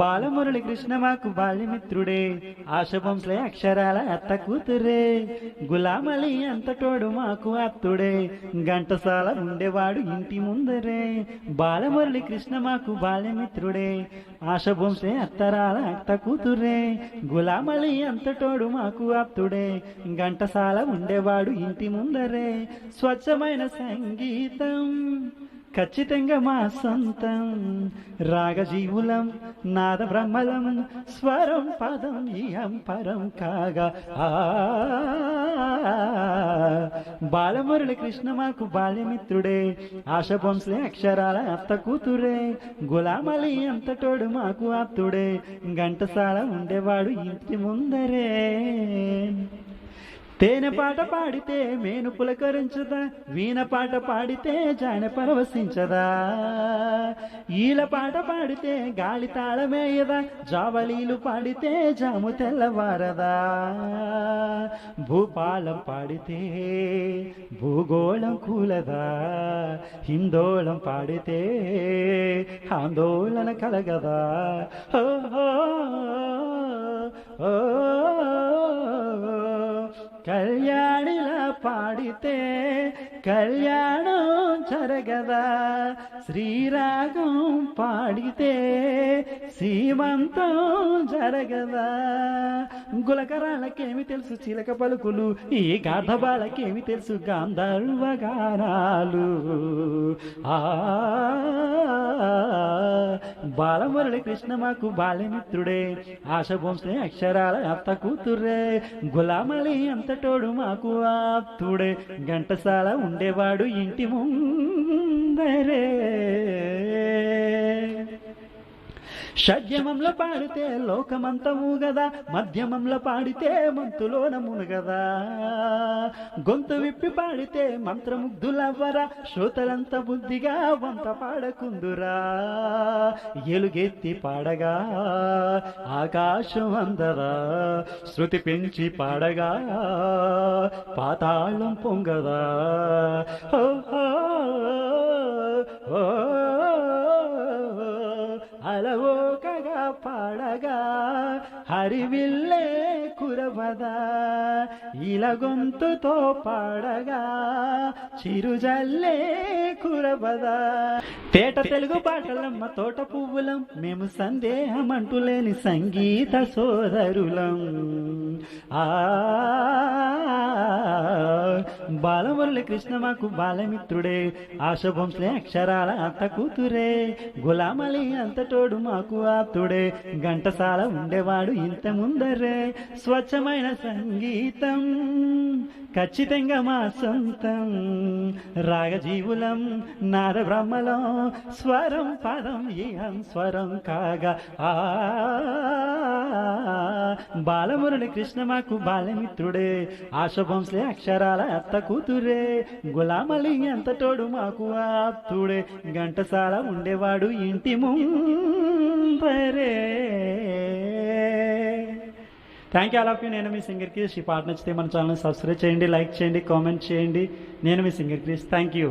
బాలమురళి కృష్ణ మాకు బాల్యమిత్రుడే, ఆశభంస్లే అక్షరాల అత్త కూతురే, గులామలి అంతటోడు మాకు అత్తుడే, ఘంటసాల ఉండేవాడు ఇంటి ముందరే. బాలమురళి కృష్ణ మాకు బాల్యమిత్రుడే, ఆశభంస్లే అత్తరాల అత్త కూతురే, గులామలి అంతటోడు మాకు అత్తుడే, ఘంటసాల ఉండేవాడు ఇంటి ముందరే. స్వచ్ఛమైన సంగీతం ఖచ్చితంగా మా సొంతం, రాగజీవులం నాద బ్రహ్మలం, స్వరం పదం ఇహం పరం కాగా. బాలమురళి కృష్ణ మాకు బాల్యమిత్రుడే, ఆశభంస్లే అక్షరాల అత్త కూతురే, గులామలి అంతటోడు మాకు ఆప్తుడే, ఘంటసాల ఉండేవాడు ఇంటి ముందరే. తేనె పాట పాడితే మేను పులకరించదా, వీణ పాట పాడితే జాన పరవశించదా, ఈల పాట పాడితే గాలి తాళమేయదా, జావలీలు పాడితే జాము తెల్లవారదా, భూపాలం పాడితే భూగోళం కూలదా, హిందోళం పాడితే ఆందోళన కలగదా. కళ్యాణిలా పాడితే కళ్యాణం జరగదా, శ్రీరాగం పాడితే సీమంతం జరగదా. గులకరాలకేమి తెలుసు చిలక పలుకులు, ఈ గాధబాలకేమి తెలుసు గాంధర్వ గానాలు. బాలమురళి కృష్ణ మాకు బాల్యమిత్రుడే, ఆశభంస్లే అక్షరాల అత్త కూతురే, గులామలి అంతటోడు మాకు ఆప్తుడే, ఘంటసాల ఉండేవాడు ఇంటి ముందరే. షడ్యమంలో పాడితే లోకమంతము గదా, మధ్యమంలో పాడితే మంతులోన మునుగదా, గొంతు విప్పి పాడితే మంత్రముగ్ధులవ్వరా, శ్రోతలంత బుద్ధిగా వంత పాడకుందురా, ఎలుగెత్తి పాడగా ఆకాశం అందరా, శృతి పెంచి పాడగా పాతాళం పొంగదా. అలవోకగా పాడగా హరివిల్లే కురవదా, ఇలా గొంతుతో పాడగా చిరుజల్లే కురవదా. తేట తెలుగు పాటలమ్మ తోట పువ్వులం, మేము సందేహం అంటులేని సంగీత సోదరులం. బాలమురళి కృష్ణ మాకు బాలమిత్రుడే, ఆశభంస్లే అక్షరాల అత్త కూతురే, గులామలి అంతటోడు మాకు ఆప్తుడే, ఘంటసాల ఉండేవాడు ఇంత ముందరే. స్వచ్ఛమైన సంగీతం ఖచ్చితంగా మా సొంతం, రాగజీవులం నాద బ్రహ్మలం, స్వరం పదం ఇహం స్వరం కాగా. బాలమురళి కృష్ణ మాకు బాల్యమిత్రుడే, ఆశభంస్లే అక్షరాల అత్త కూతురే, గులామలి అంతటోడు మాకు ఆప్తుడే, ఘంటసాల ఉండేవాడు ఇంటి ముందరే. Thank you all of you. నేను మీ సింగర్ క్రిష్. ఈ పాట నచ్చితే మన ఛానల్ సబ్స్క్రైబ్ చేయండి, లైక్ చేయండి, కామెంట్ చేయండి. నేను మీ సింగర్ క్రిష్. Thank you.